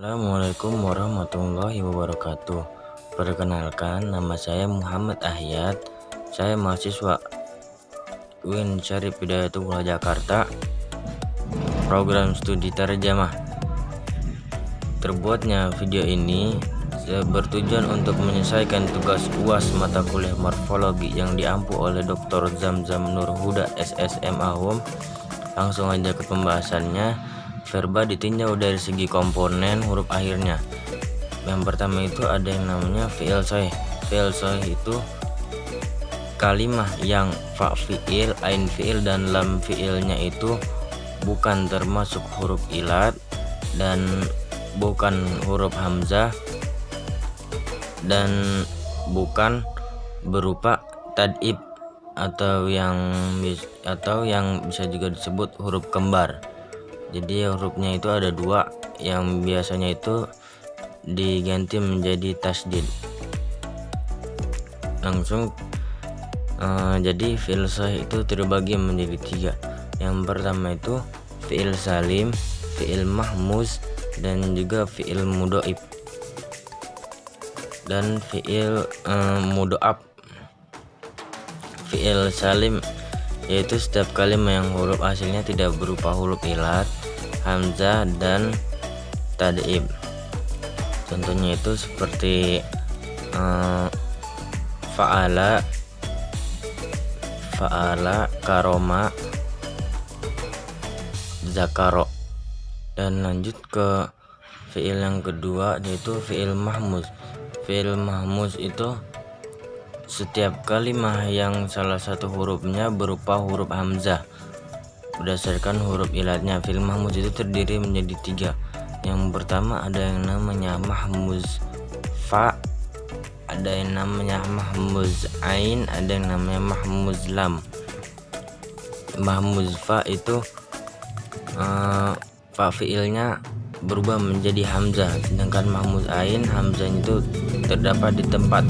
Assalamualaikum warahmatullahi wabarakatuh. Perkenalkan, nama saya Muhammad Ahyad. Saya mahasiswa UIN Syarif Hidayatullah Jakarta, program studi terjemah. Terbuatnya video ini bertujuan untuk menyelesaikan tugas UAS mata kuliah morfologi yang diampu oleh Dr. Zamzam Nur Huda SSMA Home. Langsung aja ke pembahasannya. Verba ditinjau dari segi komponen huruf akhirnya. Yang pertama itu ada yang namanya fi'il sahih. Fi'il sahih itu kalimah yang fa fi'il, ain fi'il dan lam fi'ilnya itu bukan termasuk huruf ilat dan bukan huruf hamzah dan bukan berupa tad'ib atau yang bisa juga disebut huruf kembar. Jadi hurufnya itu ada dua, yang biasanya itu diganti menjadi tasdid. Langsung jadi fi'il sahih itu terbagi menjadi tiga. Yang pertama itu fi'il salim, fi'il mahmuz, dan juga fi'il mudho'ib dan fi'il mudho'ab. Fi'il salim yaitu setiap kalimat yang huruf aslinya tidak berupa huruf ilat, hamzah, dan tad'ib. Contohnya itu seperti fa'ala, karoma, zakaro. Dan lanjut ke fi'il yang kedua, yaitu fi'il mahmuz. Fi'il mahmuz itu setiap kalimat yang salah satu hurufnya berupa huruf hamzah berdasarkan huruf ilatnya. Fi'il mahmuz itu terdiri menjadi tiga. Yang pertama ada yang namanya mahmuz fa, ada yang namanya mahmuz ain, ada yang namanya mahmuz lam. Mahmuz fa itu fa fi'ilnya berubah menjadi hamzah, sedangkan mahmuz ain, hamzahnya itu terdapat di tempat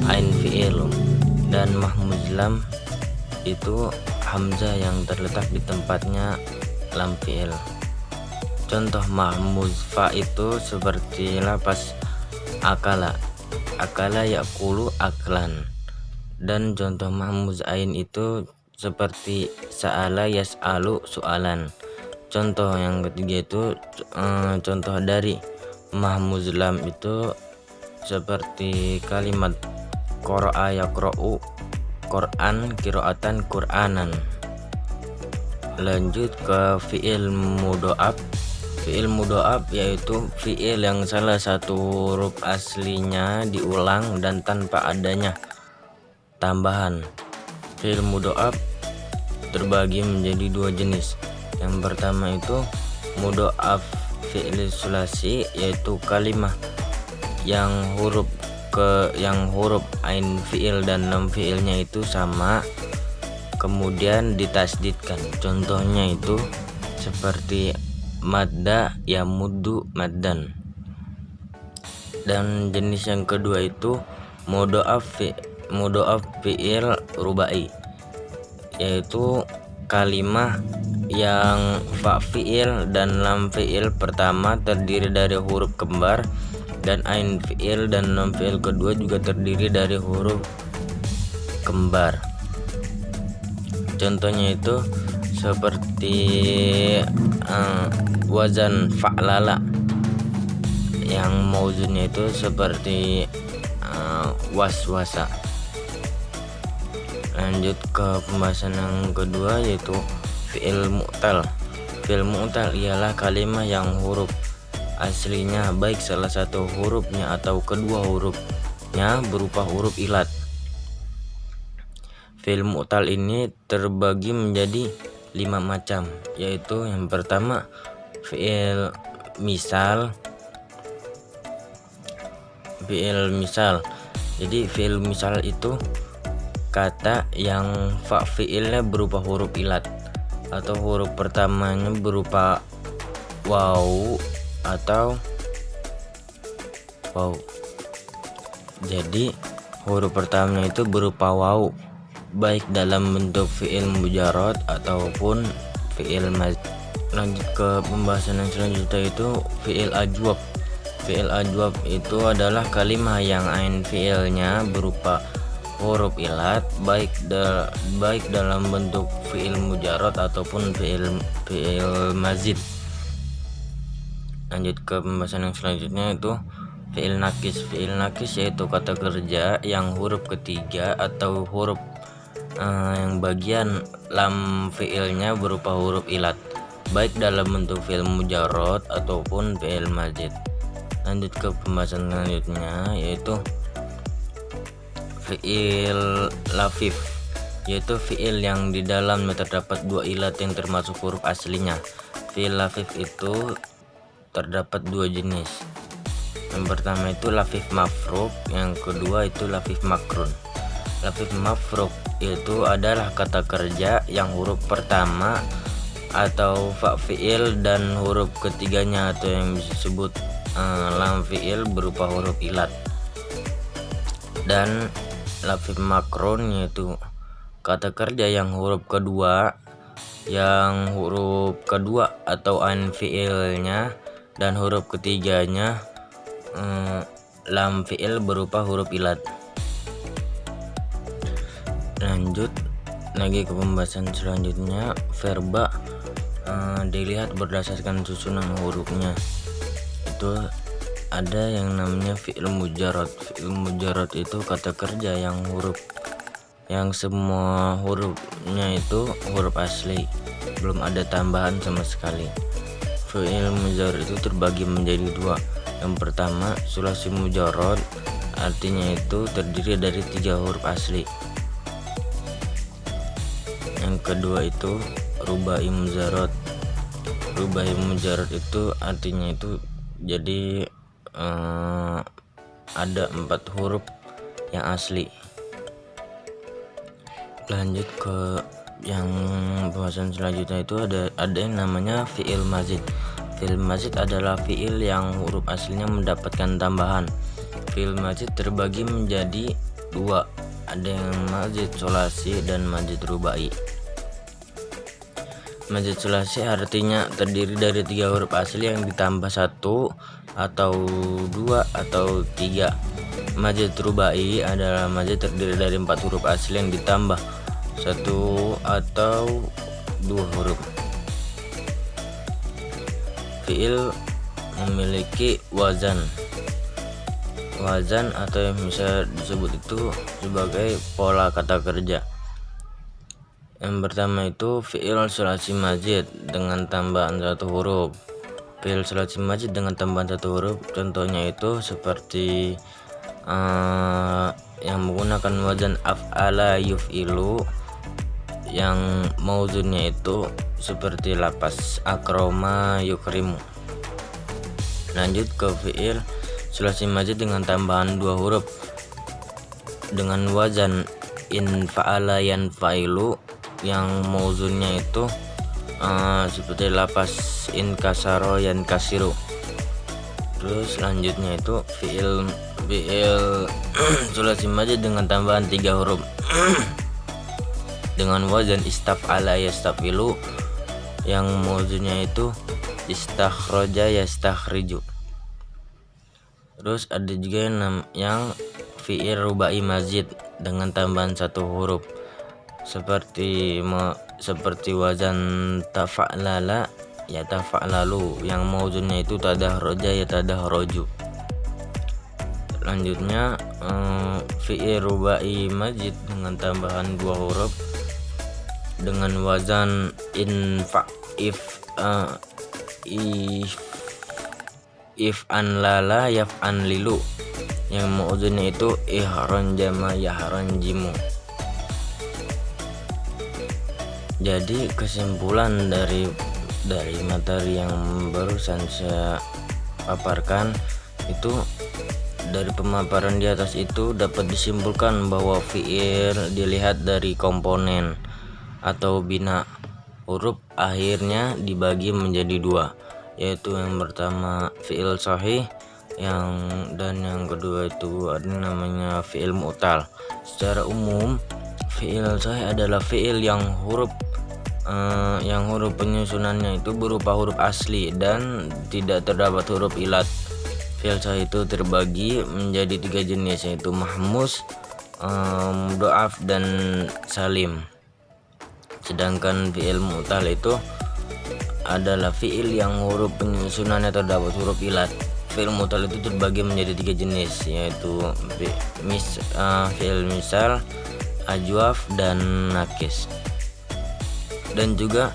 ain fi'il, dan mahmuz lam itu hamzah yang terletak di tempatnya lam fi'il. Contoh mahmuz fa itu seperti lapas akala, yakulu aklan. Dan contoh mahmuz ain itu seperti sa'ala yas'alu su'alan. Contoh yang ketiga itu contoh dari mahmuz lam itu seperti kalimat qara'a yaqra'u Qur'an, qira'atan Qur'anan. Lanjut ke fi'il mudho'ab. Fi'il mudho'ab yaitu fi'il yang salah satu huruf aslinya diulang dan tanpa adanya tambahan. Fi'il mudho'ab terbagi menjadi dua jenis. Yang pertama itu mudho'ab fi'il sulasi, yaitu kalimat yang huruf ain fi'il dan lam fi'ilnya itu sama, kemudian ditasdidkan. Contohnya itu seperti madda yamuddu maddan. Dan jenis yang kedua itu mudho'ab fi'il rubai, yaitu kalimat yang fa fi'il dan lam fi'il pertama terdiri dari huruf kembar, dan ain fi'il dan lam fi'il kedua juga terdiri dari huruf kembar. Contohnya itu seperti wazan fa'lala, yang mauzunnya itu seperti waswasa. Lanjut ke pembahasan yang kedua, yaitu fi'il mu'tal. Fi'il mu'tal ialah kalimat yang huruf aslinya baik salah satu hurufnya atau kedua hurufnya berupa huruf ilat. Fi'il mu'tal ini terbagi menjadi 5 macam, yaitu yang pertama fi'il misal. Jadi fi'il misal itu kata yang fa fi'ilnya berupa huruf ilat atau huruf pertamanya berupa waw atau waw. Jadi huruf pertamanya itu berupa waw, baik dalam bentuk fi'il mujarrad ataupun fi'il maz. lanjut ke pembahasan yang selanjutnya, itu fi'il ajwab. Fi'il ajwab itu adalah kalimah yang ain fi'ilnya berupa huruf ilat, baik dalam bentuk fi'il mujarrad ataupun fi'il mazid. Lanjut ke pembahasan yang selanjutnya, itu fi'il nakis. Fi'il nakis yaitu kata kerja yang huruf ketiga atau huruf yang bagian lam fi'ilnya berupa huruf ilat, baik dalam bentuk fi'il mujarrad ataupun fi'il mazid. Lanjut ke pembahasan selanjutnya, yaitu fi'il lafif, yaitu fi'il yang di dalamnya terdapat dua ilat yang termasuk huruf aslinya. Fi'il lafif itu terdapat dua jenis. Yang pertama itu lafif mafruk, yang kedua itu lafif makrun. Lafif mafruk itu adalah kata kerja yang huruf pertama atau fa fi'il dan huruf ketiganya atau yang disebut lam fi'il berupa huruf ilat. Dan lafif makrun yaitu kata kerja yang huruf kedua atau ain fi'ilnya dan huruf ketiganya lam fi'il berupa huruf ilat. Lanjut lagi ke pembahasan selanjutnya, verba dilihat berdasarkan susunan hurufnya. Itu ada yang namanya fi'il mujarrad. Fi'il mujarrad itu kata kerja yang semua hurufnya itu huruf asli, belum ada tambahan sama sekali. Fi'il mujarrad itu terbagi menjadi dua. Yang pertama sulasi mujarrad, artinya itu terdiri dari 3 huruf asli. Yang kedua itu rubai mujarrad. Rubai mujarrad itu artinya itu jadi ada 4 huruf yang asli. Lanjut ke yang pembahasan selanjutnya, itu ada yang namanya fi'il mazid. Fi'il mazid adalah fi'il yang huruf aslinya mendapatkan tambahan. Fi'il mazid terbagi menjadi 2, ada yang mazid sulasi dan mazid rubai. Mazid sulasi artinya terdiri dari 3 huruf asli yang ditambah 1 atau 2 atau 3. Mazid rubai adalah mazid terdiri dari 4 huruf asli yang ditambah 1 atau 2 huruf. Fi'il memiliki wazan atau yang bisa disebut itu sebagai pola kata kerja. Yang pertama itu fi'il sulasi mazid dengan tambahan 1 huruf. Fi'il sulasi mazid dengan tambahan 1 huruf contohnya itu seperti yang menggunakan wazan af'ala yuf'ilu, yang mauzunnya itu seperti lapas akroma yukrimu. Lanjut ke fi'il sulasi mazid dengan tambahan 2 huruf dengan wazan in fa'ala yanfa'ilu, yang mauzunnya itu seperti lapas in kasaro yankasiru. Terus lanjutnya itu fi'il sulasi mazid dengan tambahan 3 huruf dengan wazan istaf'ala yastafilu, yang mauzunnya itu istakhraja yastakhriju. Terus ada juga yang fi'il rubai mazid dengan tambahan 1 huruf seperti wazan tafa'lala ya tafa'lalu, yang mauzunnya itu tadahroja ya tadahroju. Selanjutnya fi'il rubai mazid dengan tambahan 2 huruf dengan wazan if an lala yaf an lilu, yang mauzunnya itu ihron jama yahron jimu. Jadi kesimpulan dari materi yang barusan saya paparkan itu, dari pemaparan di atas itu dapat disimpulkan bahwa fi'il dilihat dari komponen atau bina. Huruf akhirnya dibagi menjadi 2, yaitu yang pertama fi'il sahih, dan yang kedua itu ada namanya fi'il mu'tal. Secara umum fi'il sahih adalah fi'il yang huruf yang huruf penyusunannya itu berupa huruf asli dan tidak terdapat huruf ilat. Fi'il sahih itu terbagi menjadi 3 jenis, yaitu mahmus, mudha'af, dan salim. Sedangkan fi'il mu'tal itu adalah fi'il yang huruf penyusunannya terdapat huruf ilat. Fi'il mu'tal itu terbagi menjadi 3 jenis, yaitu fi'il misal, ajwaf, dan nakis. Dan juga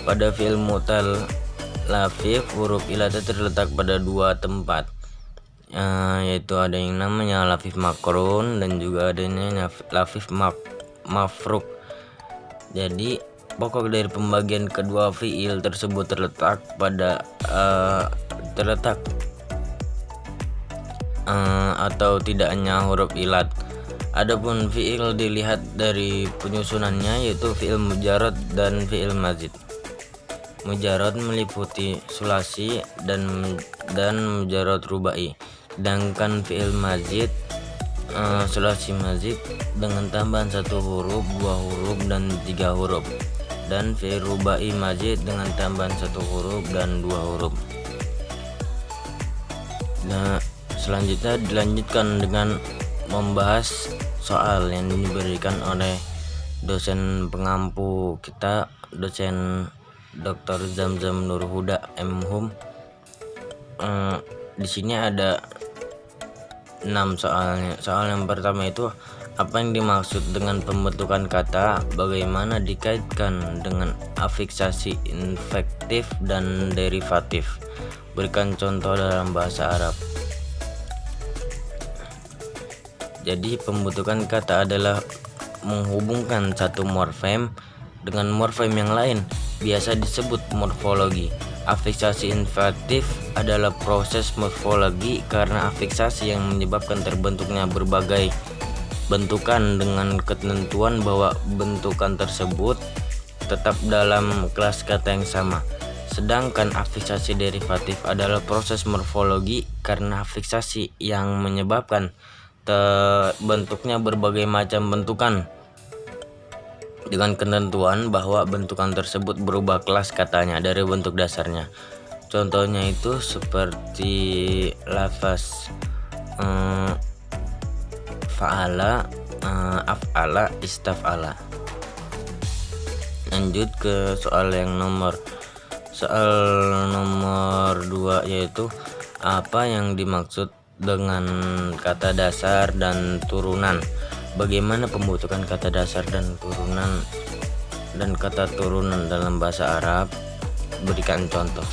pada fi'il mu'tal lafif huruf ilatnya terletak pada 2 tempat, yaitu ada yang namanya lafif makrun dan juga adanya lafif mafruk. Jadi pokok dari pembagian kedua fi'il tersebut terletak atau tidaknya huruf ilat. Adapun fi'il dilihat dari penyusunannya, yaitu fi'il mujarrad dan fi'il mazid. Mujarrad meliputi sulasi dan mujarrad rubai, sedangkan fi'il mazid sulasi mazid dengan tambahan 1 huruf, 2 huruf, dan 3 huruf, dan fi'il rubai mazid dengan tambahan 1 huruf dan 2 huruf. Nah, selanjutnya dilanjutkan dengan membahas soal yang diberikan oleh dosen pengampu kita, dosen Dr. Zamzam Nurhuda M.Hum. Di sini ada 6 soalnya. Soal yang pertama itu, apa yang dimaksud dengan pembentukan kata, bagaimana dikaitkan dengan afiksasi infektif dan derivatif, berikan contoh dalam bahasa Arab. Jadi pembentukan kata adalah menghubungkan satu morfem dengan morfem yang lain, biasa disebut morfologi. Afiksasi infektif adalah proses morfologi karena afiksasi yang menyebabkan terbentuknya berbagai bentukan dengan ketentuan bahwa bentukan tersebut tetap dalam kelas kata yang sama. Sedangkan afiksasi derivatif adalah proses morfologi karena afiksasi yang menyebabkan terbentuknya berbagai macam bentukan dengan ketentuan bahwa bentukan tersebut berubah kelas katanya dari bentuk dasarnya. Contohnya itu seperti lafaz fa'ala, af'ala, istaf'ala. Lanjut ke soal nomor 2, yaitu apa yang dimaksud dengan kata dasar dan turunan. Bagaimana pembentukan kata dasar dan kata turunan dalam bahasa Arab? Berikan contoh.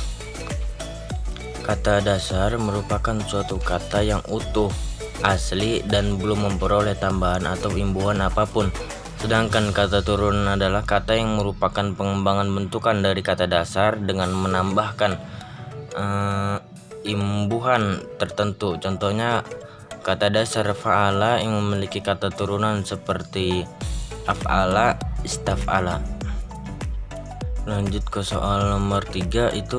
Kata dasar merupakan suatu kata yang utuh, asli, dan belum memperoleh tambahan atau imbuhan apapun. Sedangkan kata turunan adalah kata yang merupakan pengembangan bentukan dari kata dasar dengan menambahkan imbuhan tertentu. Contohnya kata dasar fa'ala yang memiliki kata turunan seperti af'ala, istaf'ala. Lanjut ke soal nomor 3, itu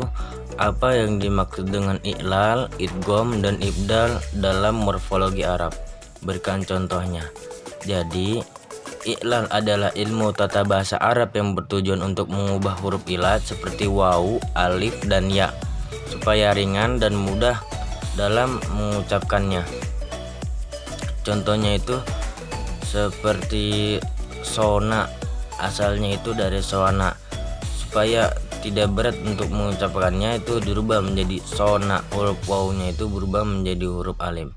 apa yang dimaksud dengan i'lal, idgham, dan ibdal dalam morfologi Arab? Berikan contohnya. Jadi i'lal adalah ilmu tata bahasa Arab yang bertujuan untuk mengubah huruf ilat seperti wawu, alif, dan ya supaya ringan dan mudah dalam mengucapkannya. Contohnya itu seperti sona, asalnya itu dari sona. Supaya tidak berat untuk mengucapkannya, itu dirubah menjadi sona, huruf wawunya itu berubah menjadi huruf alif.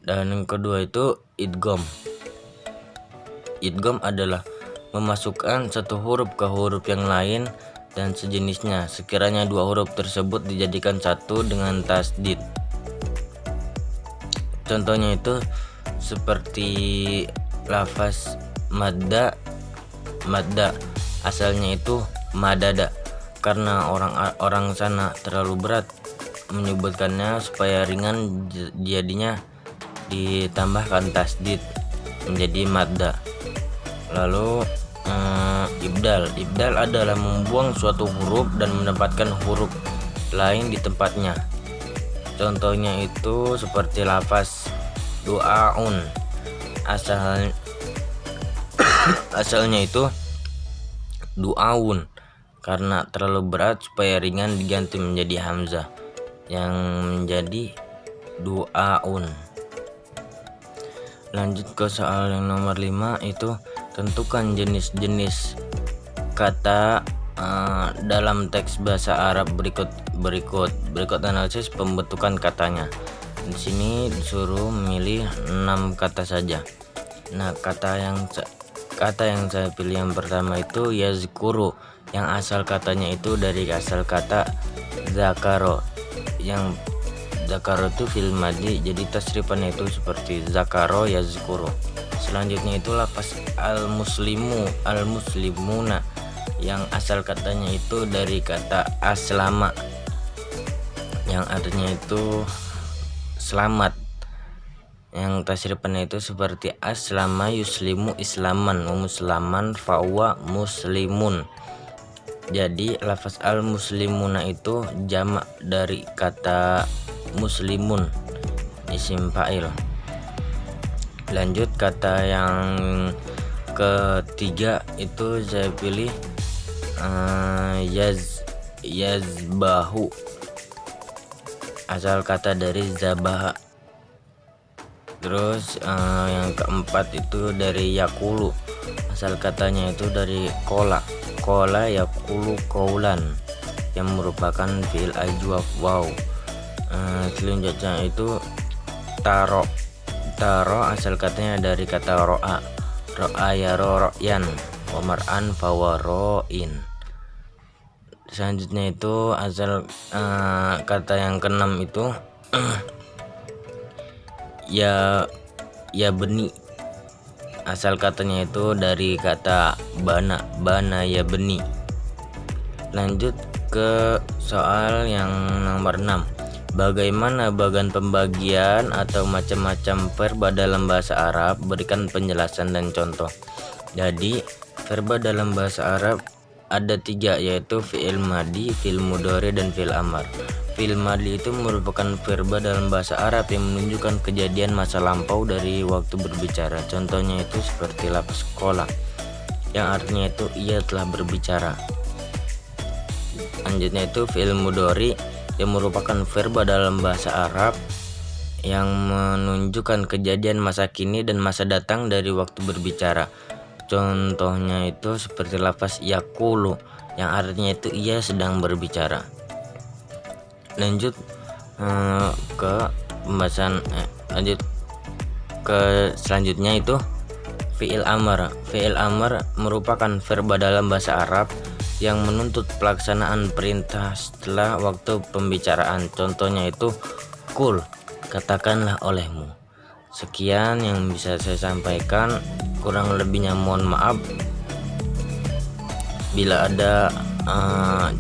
Dan yang kedua itu idgham. Idgham adalah memasukkan satu huruf ke huruf yang lain dan sejenisnya sekiranya 2 huruf tersebut dijadikan satu dengan tasdid. Contohnya itu seperti lafaz madda, asalnya itu madada. Karena orang sana terlalu berat menyebutkannya, supaya ringan jadinya ditambahkan tasdid menjadi madda. Lalu ibdal adalah membuang suatu huruf dan menempatkan huruf lain di tempatnya. Contohnya itu seperti lafaz doaun, asalnya itu du'aun. Karena terlalu berat supaya ringan diganti menjadi hamzah yang menjadi du'aun. Lanjut ke soal yang nomor 5, itu tentukan jenis-jenis kata dalam teks bahasa Arab berikut analisis pembentukan katanya. Di sini disuruh memilih 6 kata saja. Nah, kata yang saya pilih yang pertama itu yazkuru, yang asal katanya itu dari asal kata zakaro. Yang zakaro itu fi'il madhi, jadi tasrifannya itu seperti zakaro yazkuru. Selanjutnya itu lafaz al-muslimuna, yang asal katanya itu dari kata aslama, yang artinya itu selamat. Yang tasrifannya itu seperti aslama yuslimu islaman wa muslaman fahuwa muslimun. Jadi lafaz al-muslimuna itu jamak dari kata muslimun, isim fa'il. Lanjut kata yang ketiga itu saya pilih yazbahu, asal kata dari zabaha. Terus yang keempat itu dari yakulu, asal katanya itu dari kola yakulu kaulan, yang merupakan fi'il ajwaf waw. Selanjutnya itu taro asal katanya dari kata ro'a yaro ro'yan wa mar'an fawaro'in. Selanjutnya itu asal kata yang keenam itu ya beni, asal katanya itu dari kata bana ya beni. Lanjut ke soal yang nomor 6, bagaimana bagian pembagian atau macam-macam verba dalam bahasa Arab? Berikan penjelasan dan contoh. Jadi verba dalam bahasa Arab ada 3, yaitu fi'il madhi, fi'il mudhari, dan fi'il amar. Fi'il madhi itu merupakan verba dalam bahasa Arab yang menunjukkan kejadian masa lampau dari waktu berbicara. Contohnya itu seperti lafaz qala, yang artinya itu ia telah berbicara. Lanjutnya itu fi'il mudhari, yang merupakan verba dalam bahasa Arab yang menunjukkan kejadian masa kini dan masa datang dari waktu berbicara. Contohnya itu seperti lafaz yakulu, yang artinya itu ia sedang berbicara. Lanjut ke pembahasan selanjutnya itu fi'il amar. Fi'il amar merupakan verba dalam bahasa Arab yang menuntut pelaksanaan perintah setelah waktu pembicaraan. Contohnya itu kul, katakanlah olehmu. Sekian yang bisa saya sampaikan, kurang lebihnya mohon maaf. Bila ada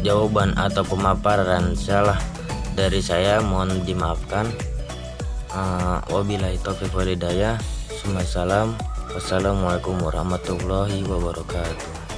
jawaban atau pemaparan salah dari saya, mohon dimaafkan. Wabillahi taufiq wal hidayah. Wassalamualaikum warahmatullahi wabarakatuh.